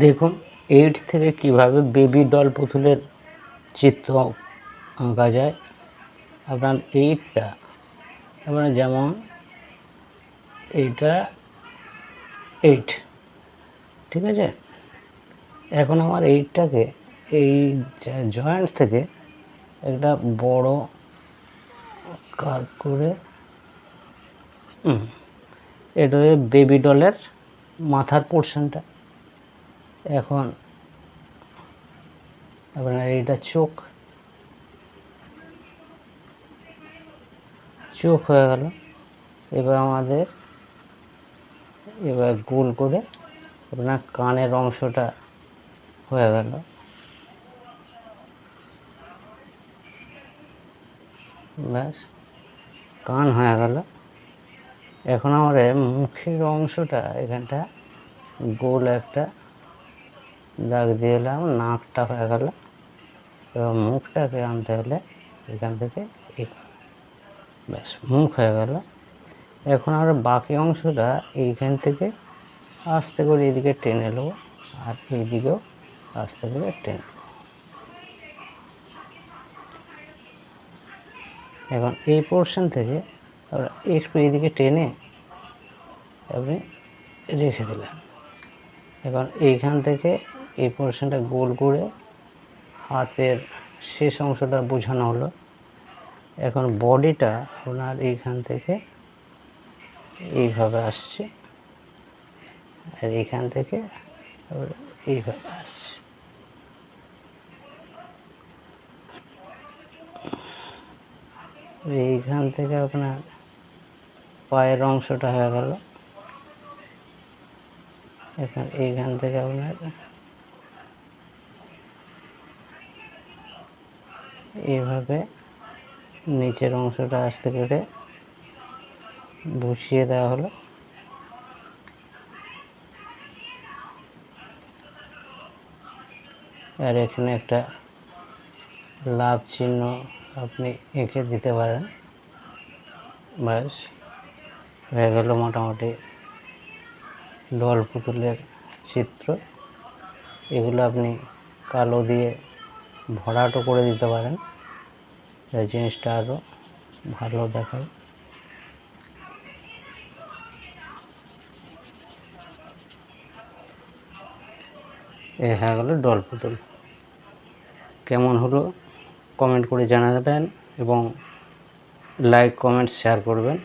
দেখুন 8 থেকে কিভাবে বেবি ডল পুতুলের চিত্র আঁকা যায়। আপনার 8টা আপনার যেমন এইটা 8, ঠিক আছে। এখন আমার 8টাকে এই জয়েন্ট থেকে একটা বড় কার্ভ করে এটা বেবি ডলের মাথার পোর্শনটা। এখন আপনার এইটা চোখ হয়ে গেল। এবার আমাদের গোল করে আপনার কানের অংশটা হয়ে গেল। ব্যাস, কান হয়ে গেল। এখন আমাদের মুখের অংশটা এখানটা গোল একটা দাগ দিয়ে দিলাম, নাকটা হয়ে গেল। এবার মুখটাকে আনতে হলে এখান থেকে ব্যাস, মুখ হয়ে গেল। এখন আমরা বাকি অংশটা এইখান থেকে আস্তে করে এদিকে টেনে নেবো, আর এইদিকেও আস্তে করে টেনে নেব। এখন এই পোর্শন থেকে আমরা একটু এইদিকে টেনে আপনি রেখে দিলেন। এখন এইখান থেকে এই পোর্শনটা গোল করে হাতের শেষ অংশটা বোঝানো হলো। এখন বডিটা আপনার এইখান থেকে এইভাবে আসছে, আর এইখান থেকে এইভাবে আসছে। এইখান থেকে আপনার পায়ের অংশটা হয়ে গেল। এখন এইখান থেকে আপনার এইভাবে নিচের অংশটা আস্তে করে বসিয়ে দেওয়া হলো। আর এখানে একটা লাভ চিহ্ন আপনি এঁকে দিতে পারেন। ব্যাস, হয়ে গেল মোটামুটি ডল পুতুলের চিত্র। এগুলো আপনি কালো দিয়ে ভরাটও করে দিতে পারেন, জিনিসটা আরও ভালো দেখায়। এ হয়ে গেল ডল পুতুল। কেমন হলো কমেন্ট করে জানাবেন এবং লাইক, কমেন্ট, শেয়ার করবেন।